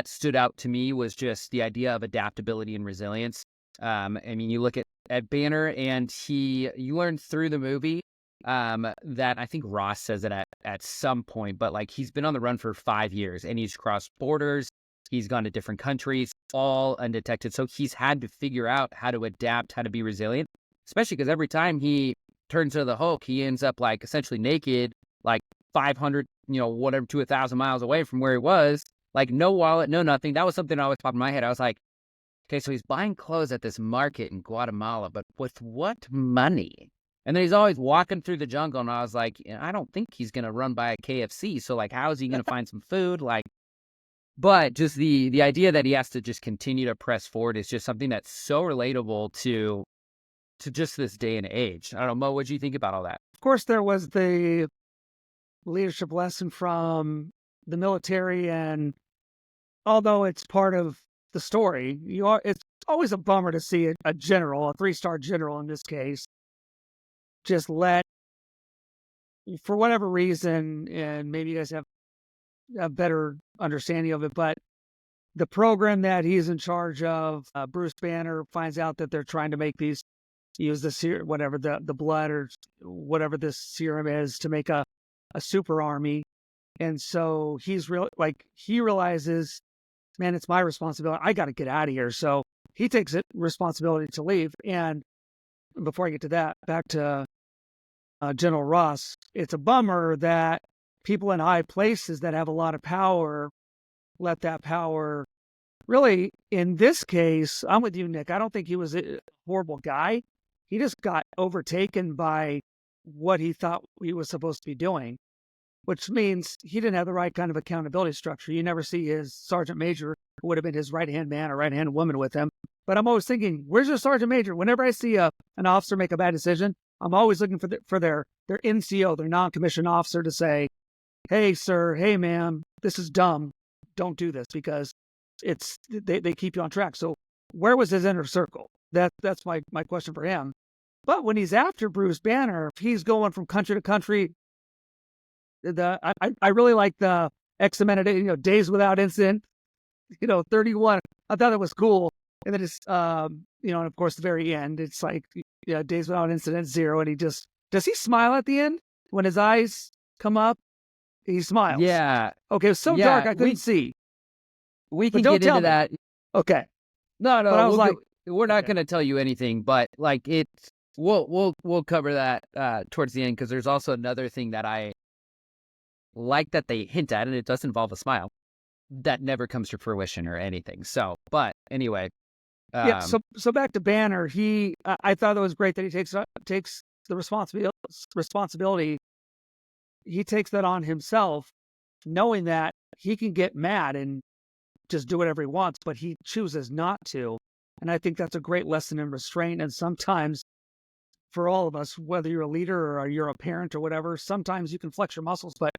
stood out to me was just the idea of adaptability and resilience. I mean, you look at Banner, and you learn through the movie that I think Ross says it at some point, but like he's been on the run for 5 years, and he's crossed borders. He's gone to different countries, all undetected. So he's had to figure out how to adapt, how to be resilient, especially because every time he turns into the Hulk, he ends up like essentially naked, like 500, whatever, to 1,000 miles away from where he was. Like no wallet, no nothing. That was something that always popped in my head. I was like, okay, so he's buying clothes at this market in Guatemala, but with what money? And then he's always walking through the jungle, and I was like, I don't think he's going to run by a KFC. So like, how is he going to find some food? Like, but just the idea that he has to just continue to press forward is just something that's so relatable to just this day and age. I don't know, Mo, what do you think about all that? Of course, there was the leadership lesson from the military, and although it's part of the story, it's always a bummer to see a general, a 3-star general in this case, just let, for whatever reason, and maybe you guys have a better understanding of it, but the program that he's in charge of, Bruce Banner finds out that they're trying to make use the whatever the blood or whatever this serum is to make a super army. And so he realizes, man, it's my responsibility. I got to get out of here. So he takes responsibility to leave. And before I get to that, back to General Ross, it's a bummer that people in high places that have a lot of power let that power really, in this case, I'm with you, Nick. I don't think he was a horrible guy. He just got overtaken by what he thought he was supposed to be doing, which means he didn't have the right kind of accountability structure. You never see his sergeant major, who would have been his right-hand man or right-hand woman with him. But I'm always thinking, where's your sergeant major? Whenever I see an officer make a bad decision, I'm always looking for their NCO, their non-commissioned officer, to say, hey, sir, hey, ma'am, this is dumb. Don't do this, because they keep you on track. So where was his inner circle? That's my question for him. But when he's after Bruce Banner, he's going from country to country. I really like the X amount of days without incident. 31. I thought it was cool. And then it's and of course the very end, it's like days without incident, 0, and does he smile at the end when his eyes come up? He smiles. Yeah. Okay, it was so dark I couldn't see. We But can don't get tell into me. that. Okay. No, But I was we're not okay. going to tell you anything, but like we'll cover that towards the end, because there's also another thing that I like that they hint at, and it does involve a smile that never comes to fruition or anything. So, but anyway, Yeah. So back to Banner. I thought it was great that he takes the responsibility. He takes that on himself, knowing that he can get mad and just do whatever he wants, but he chooses not to. And I think that's a great lesson in restraint. And sometimes, for all of us, whether you're a leader or you're a parent or whatever, sometimes you can flex your muscles, but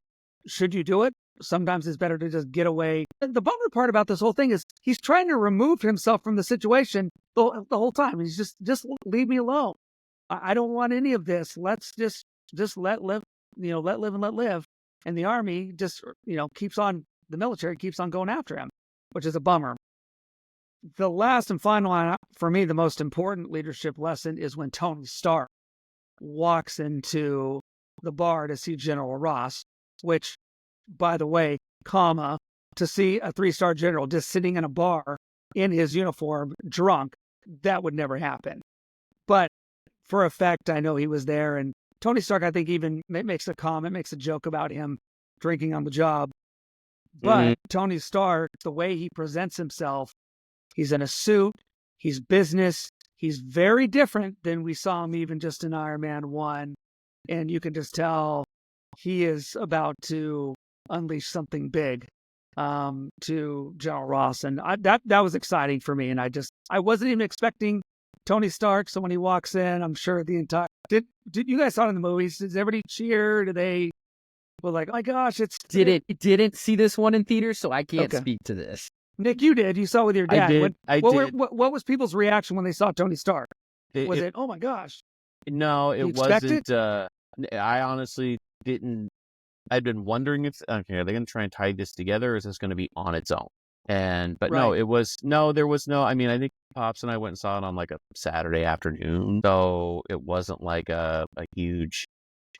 should you do it? Sometimes it's better to just get away. The bummer part about this whole thing is he's trying to remove himself from the situation the whole time. He's just leave me alone. I don't want any of this. Let's just let live, let live and let live. And the army just, the military keeps on going after him, which is a bummer. The last and final one, for me, the most important leadership lesson is when Tony Stark walks into the bar to see General Ross, which, by the way, to see a 3-star general just sitting in a bar in his uniform, drunk, that would never happen. But for a fact, I know he was there. And Tony Stark, I think, even makes a joke about him drinking on the job. But Tony Stark, the way he presents himself, he's in a suit, he's business, he's very different than we saw him even just in Iron Man 1. And you can just tell he is about to unleash something big to General Ross. And that was exciting for me. And I wasn't even expecting Tony Stark. So when he walks in, I'm sure did you guys saw it in the movies? Did everybody cheer? Did they were like, oh my gosh, didn't see this one in theaters, so I can't Okay. speak to this. Nick, you did. You saw it with your dad. I did. What was people's reaction when they saw Tony Stark? Was It- it, oh my gosh? No, You it expect wasn't. I honestly didn't. I'd been wondering if are they going to try and tie this together, or is this going to be on its own? But no, Right. there was no. I mean, I think Pops and I went and saw it on like a Saturday afternoon, so it wasn't like a huge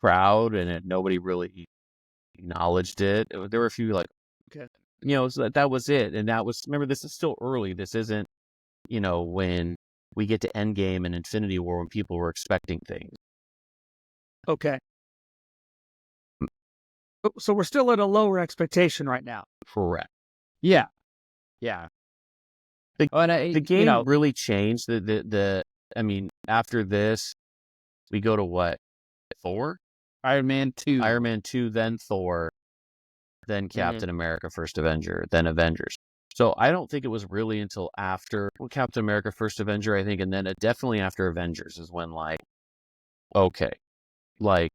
crowd, and nobody really acknowledged it. There were a few like, Okay. so that was it, and that was. Remember, this is still early. This isn't, when we get to Endgame and Infinity War when people were expecting things. Okay. So we're still at a lower expectation right now. Correct. Yeah. The The game really changed. I mean, after this, we go to what? Thor? Iron Man 2. Iron Man 2, then Thor, then Captain America, First Avenger, then Avengers. So I don't think it was really until after Captain America, First Avenger, I think, and then definitely after Avengers is when, like, okay, like,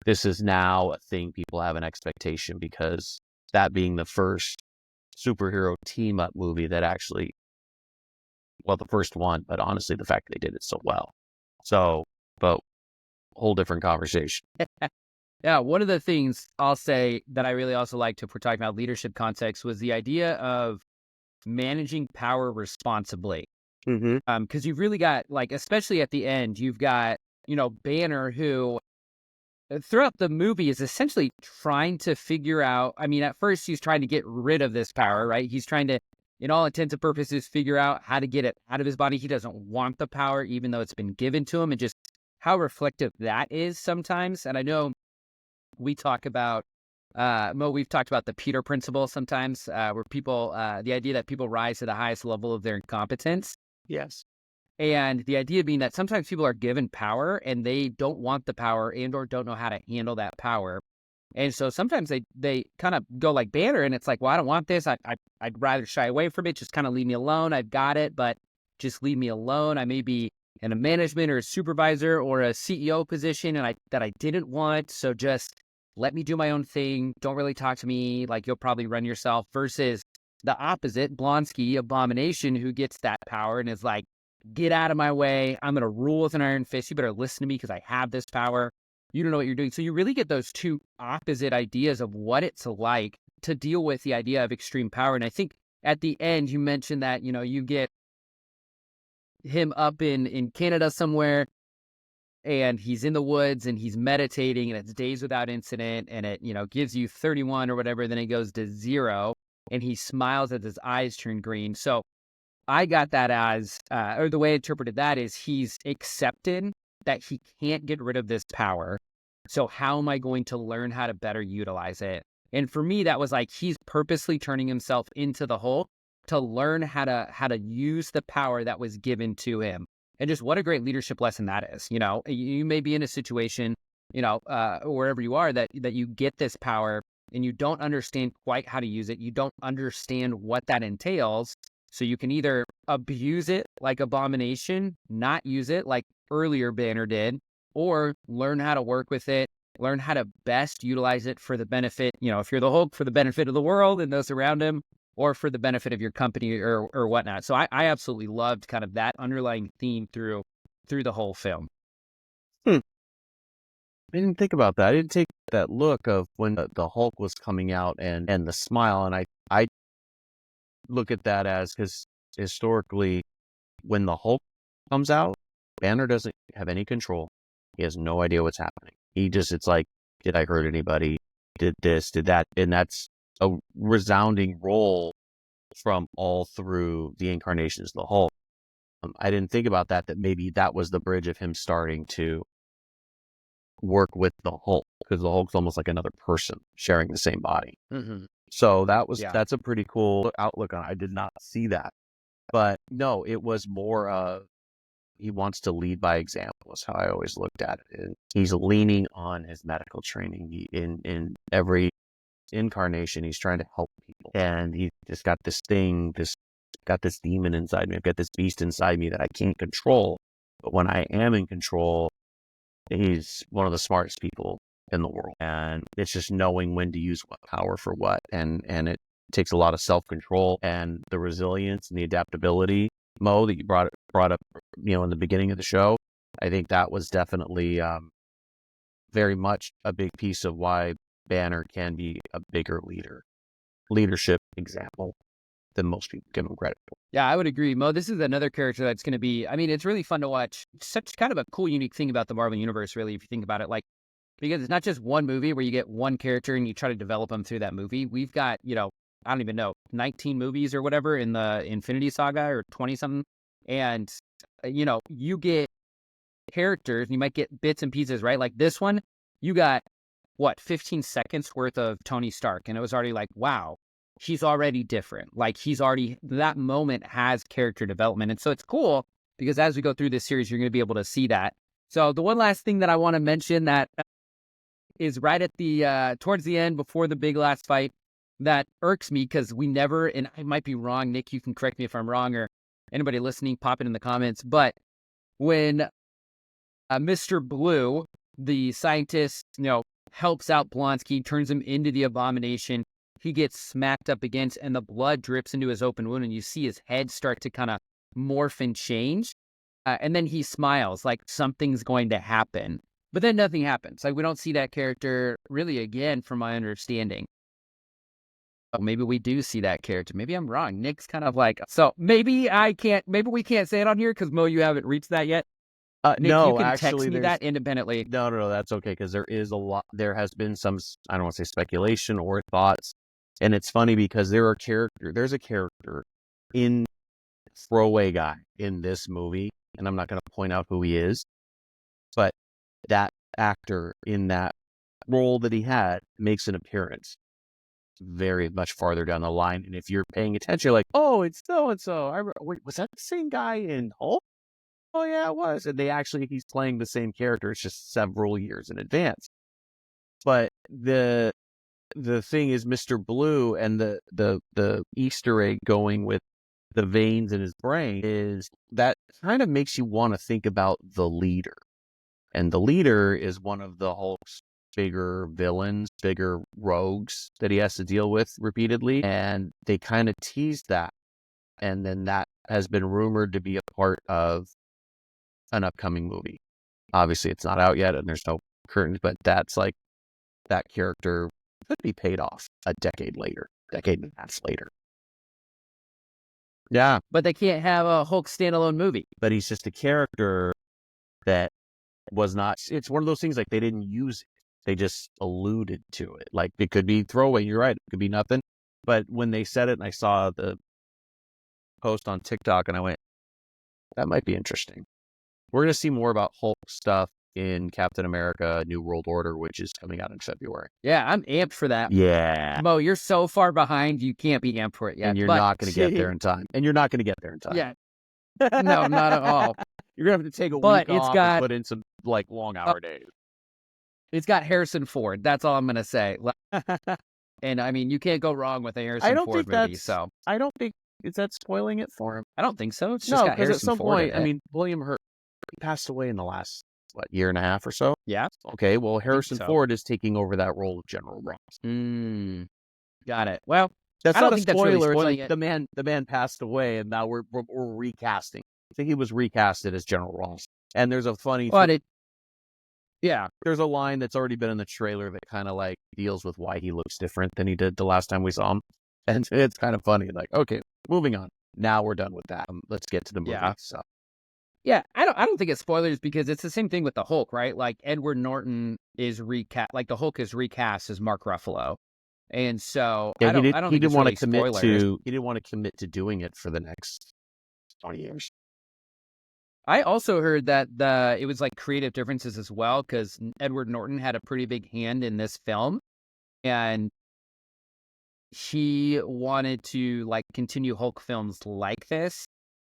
this is now a thing people have an expectation, because that being the first superhero team-up movie that actually, well, the first one, but honestly, the fact they did it so well. So, but whole different conversation. Yeah, one of the things I'll say that I really also liked, if we're talking about leadership context, was the idea of managing power responsibly. Because you've really got, like, especially at the end, you've got, Banner, who throughout the movie is essentially trying to figure out, I mean, at first he's trying to get rid of this power, right? He's trying to, in all intents and purposes, figure out how to get it out of his body. He doesn't want the power, even though it's been given to him, and just how reflective that is sometimes. And I know we talk about Mo, we've talked about the Peter principle sometimes, where people, the idea that people rise to the highest level of their incompetence. Yes. And the idea being that sometimes people are given power and they don't want the power and or don't know how to handle that power. And so sometimes they kind of go like Banner, and it's like, well, I don't want this. I'd rather shy away from it. Just kind of leave me alone. I've got it, but just leave me alone. I may be in a management or a supervisor or a CEO position and that I didn't want. So just let me do my own thing. Don't really talk to me. Like, you'll probably run yourself. Versus the opposite, Blonsky, Abomination, who gets that power and is like, get out of my way. I'm going to rule with an iron fist. You better listen to me because I have this power. You don't know what you're doing. So you really get those two opposite ideas of what it's like to deal with the idea of extreme power. And I think at the end, you mentioned that, you get him up in Canada somewhere, and he's in the woods and he's meditating, and it's days without incident, and it, gives you 31 or whatever. Then it goes to 0, and he smiles as his eyes turn green. So I got that as, or the way I interpreted that is he's accepted that he can't get rid of this power. So how am I going to learn how to better utilize it? And for me, that was like, he's purposely turning himself into the Hulk to learn how to use the power that was given to him. And just what a great leadership lesson that is. You may be in a situation, wherever you are, that you get this power and you don't understand quite how to use it. You don't understand what that entails. So you can either abuse it like Abomination, not use it like earlier Banner did, or learn how to work with it, learn how to best utilize it for the benefit, if you're the Hulk, for the benefit of the world and those around him, or for the benefit of your company or whatnot. So I absolutely loved kind of that underlying theme through the whole film. I didn't think about that. I didn't take that look of when the Hulk was coming out and the smile. And I look at that as, because historically, when the Hulk comes out, Banner doesn't have any control. He has no idea what's happening. It's like, did I hurt anybody? Did this, did that? And that's a resounding role from all through the incarnations of the Hulk. I didn't think about that maybe that was the bridge of him starting to work with the Hulk, because the Hulk's almost like another person sharing the same body. Mm-hmm. So that's a pretty cool outlook on it. I did not see that. But no, it was more of, he wants to lead by example is how I always looked at it. And he's leaning on his medical training. In every incarnation, he's trying to help people. And he just got this demon inside me. I've got this beast inside me that I can't control. But when I am in control, he's one of the smartest people in the world. And it's just knowing when to use what power for what. And it takes a lot of self-control and the resilience and the adaptability, Mo, that you brought up, in the beginning of the show. I think that was definitely very much a big piece of why Banner can be a bigger leadership example than most people give him credit for. Yeah, I would agree. Mo, this is another character that's going to be, it's really fun to watch. Such kind of a cool, unique thing about the Marvel Universe, really, if you think about it. Like, because it's not just one movie where you get one character and you try to develop them through that movie. We've got, I don't even know, 19 movies or whatever in the Infinity Saga, or 20 something. And, you get characters, and you might get bits and pieces, right? Like this one, you got 15 seconds worth of Tony Stark. And it was already like, wow, he's already different. Like that moment has character development. And so it's cool because as we go through this series, you're going to be able to see that. So the one last thing that I want to mention that is right at the, towards the end, before the big last fight, that irks me, because we never, and I might be wrong, Nick, you can correct me if I'm wrong, or anybody listening, pop it in the comments. But when Mr. Blue, the scientist, helps out Blonsky, turns him into the Abomination, he gets smacked up against, and the blood drips into his open wound, and you see his head start to kind of morph and change. And then he smiles like something's going to happen. But then nothing happens. Like, we don't see that character really again, from my understanding. Maybe we do see that character. Maybe I'm wrong. Nick's kind of like, so maybe we can't say it on here because, Mo, you haven't reached that yet. Nick, no, you can actually, text me that independently. No, that's okay, because there has been some, I don't want to say speculation or thoughts. And it's funny because there's a character in throwaway guy in this movie, and I'm not going to point out who he is, but that actor in that role that he had makes an appearance very much farther down the line. And if you're paying attention, you're like, oh, it's so-and-so. Wait, was that the same guy in Hulk? Oh, yeah, it was. And he's playing the same character. It's just several years in advance. But the thing is Mr. Blue and the Easter egg going with the veins in his brain is that kind of makes you want to think about the leader. And the leader is one of the Hulk's bigger villains, bigger rogues that he has to deal with repeatedly. And they kind of teased that. And then that has been rumored to be a part of an upcoming movie. Obviously, it's not out yet and there's no curtains, but that's like that character could be paid off a decade and a half later. Yeah. But they can't have a Hulk standalone movie. But he's just a character that was not, it's one of those things like they didn't use it. They just alluded to it. Like it could be throwaway. You're right. It could be nothing. But when they said it and I saw the post on TikTok and I went, that might be interesting. We're going to see more about Hulk stuff in Captain America New World Order, which is coming out in February. Yeah, I'm amped for that. Yeah. Mo, you're so far behind, you can't be amped for it yet. And you're not going to get there in time. Yeah. No, not at all. You're going to have to take a But week it's off got- and put in some like long hour days. It's got Harrison Ford. That's all I'm going to say. And I mean, you can't go wrong with a Harrison I don't Ford think movie. that's- So I don't think, is that spoiling it for him? I don't think so. It's just No, got because Harrison at some Ford point, in I it. mean, William Hurt passed away in the last, year and a half or so? Yeah. Okay, well, Harrison so. Ford is taking over that role of General Ross. Got it. Well, That's I don't not a think that's really spoiler. It's spoiling like it. the man passed away, and now we're recasting. I think he was recasted as General Ross. And there's a funny, yeah. there's a line that's already been in the trailer that kind of like deals with why he looks different than he did the last time we saw him, and it's kind of funny. Like, okay, moving on. Now we're done with that. Let's get to the movie. Yeah. So. Yeah, I don't think it's spoilers because it's the same thing with the Hulk, right? Like Edward Norton is recast, like the Hulk is recast as Mark Ruffalo, and so Yeah, I don't he think didn't it's want really to commit spoilers. he didn't want to commit to doing it for the next 20 years. I also heard that it was like creative differences as well because Edward Norton had a pretty big hand in this film, and he wanted to like continue Hulk films like this,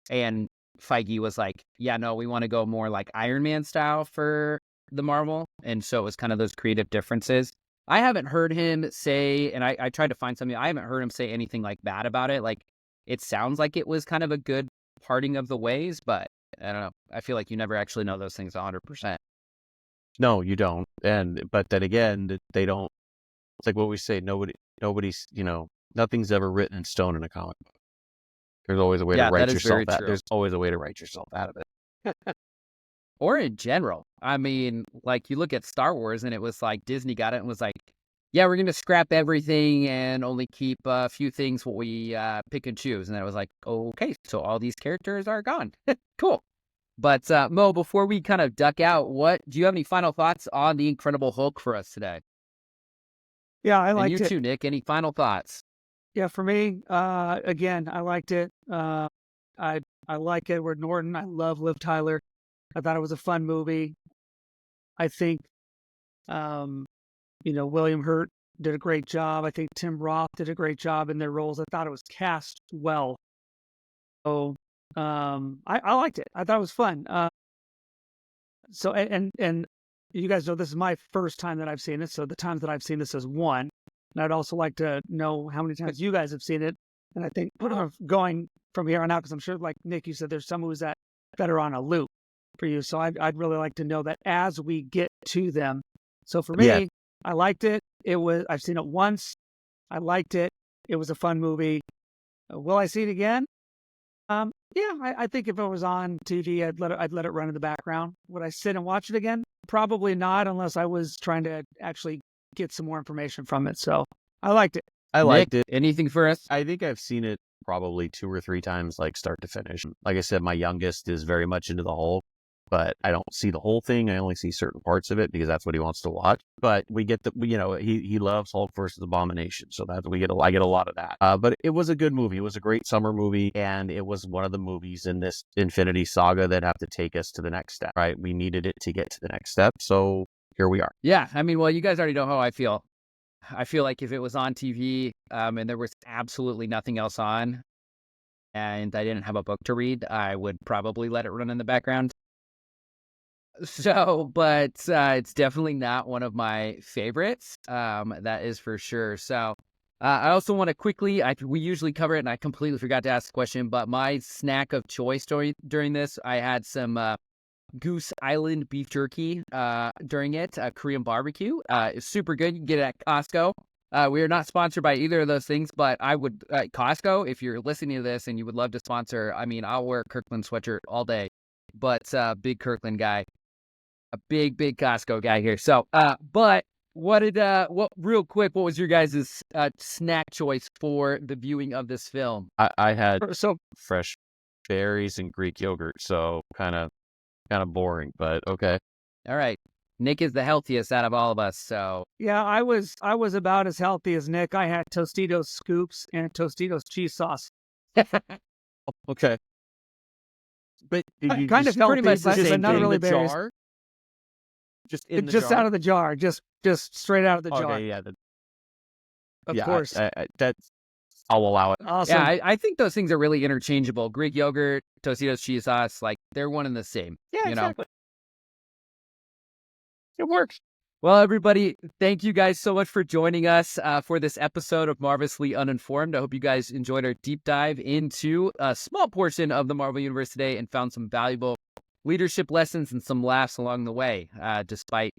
and Feige was like, yeah, no, we want to go more like Iron Man style for the Marvel. And so it was kind of those creative differences. I haven't heard him say, and I tried to find something, I haven't heard him say anything like bad about it. Like, it sounds like it was kind of a good parting of the ways, but I don't know. I feel like you never actually know those things 100%. No, you don't. But then again, they don't. It's like what we say. Nobody's, nothing's ever written in stone in a comic book. There's always a way to write yourself out. There's always a way to write yourself out of it. Or in general. I mean, like you look at Star Wars and it was like Disney got it and was like, yeah, we're going to scrap everything and only keep a few things what we pick and choose. And then it was like, okay, so all these characters are gone. Cool. But Mo, before we kind of duck out, do you have any final thoughts on The Incredible Hulk for us today? Yeah, I liked it. And you too, Nick. Any final thoughts? Yeah, for me, again, I liked it. I like Edward Norton. I love Liv Tyler. I thought it was a fun movie. I think, William Hurt did a great job. I think Tim Roth did a great job in their roles. I thought it was cast well. So I liked it. I thought it was fun. So and you guys know this is my first time that I've seen it. So the times that I've seen this is one. And I'd also like to know how many times you guys have seen it. And I think going from here on out, because I'm sure, like Nick, you said, there's some movies that are on a loop for you. So I'd really like to know that as we get to them. So for me, I liked it. I've seen it once. I liked it. It was a fun movie. Will I see it again? I think if it was on TV, I'd let it run in the background. Would I sit and watch it again? Probably not, unless I was trying to actually get some more information from it. So I liked it. I liked it. Anything for us? I think I've seen it probably 2 or 3 times, like start to finish. Like I said, my youngest is very much into the Hulk, but I don't see the whole thing. I only see certain parts of it because that's what he wants to watch. But we get he loves Hulk versus Abomination, so I get a lot of that. But it was a good movie. It was a great summer movie, and it was one of the movies in this Infinity Saga that have to take us to the next step. Right? We needed it to get to the next step. So here we are. Yeah, I mean, well, you guys already know how I feel. I feel like if it was on TV and there was absolutely nothing else on and I didn't have a book to read, I would probably let it run in the background. So, but it's definitely not one of my favorites. That is for sure. So, I also want to quickly, we usually cover it and I completely forgot to ask the question, but my snack of choice during this, I had some Goose Island beef jerky during it, Korean barbecue. It's super good. You can get it at Costco. We are not sponsored by either of those things, but I would, Costco, if you're listening to this and you would love to sponsor, I mean, I'll wear a Kirkland sweatshirt all day, but big Kirkland guy, a big Costco guy here. So, but real quick, what was your guys' snack choice for the viewing of this film? I had So fresh berries and Greek yogurt, so kind of boring, but okay. All right. Nick is the healthiest out of all of us, so. yeah, I was about as healthy as Nick. I had Tostitos scoops and Tostitos cheese sauce. Okay. But did you Kind just of pretty healthy, much the but same not thing. really the berries. jar? Just in the Just jar? out of the jar, just straight out of the jar. Okay, yeah. Of Yeah, course. I'll allow it. Awesome. Yeah, I think those things are really interchangeable. Greek yogurt, Tostitos cheese sauce, like they're one and the same. Yeah, you know? exactly. It works. Well, everybody, thank you guys so much for joining us for this episode of Marvelously Uninformed. I hope you guys enjoyed our deep dive into a small portion of the Marvel Universe today and found some valuable leadership lessons and some laughs along the way, despite,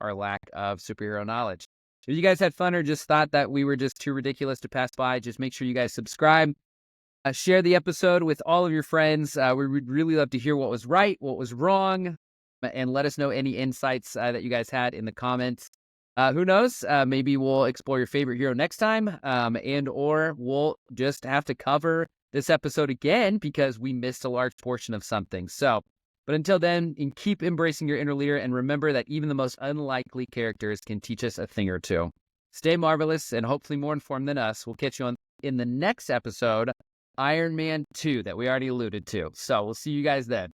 our lack of superhero knowledge. If you guys had fun or just thought that we were just too ridiculous to pass by, just make sure you guys subscribe. Share the episode with all of your friends. We would really love to hear what was right, what was wrong, and let us know any insights that you guys had in the comments. Who knows? Maybe we'll explore your favorite hero next time, or we'll just have to cover this episode again because we missed a large portion of something. So, but until then, keep embracing your inner leader and remember that even the most unlikely characters can teach us a thing or two. Stay marvelous and hopefully more informed than us. We'll catch you in the next episode, Iron Man 2, that we already alluded to. So we'll see you guys then.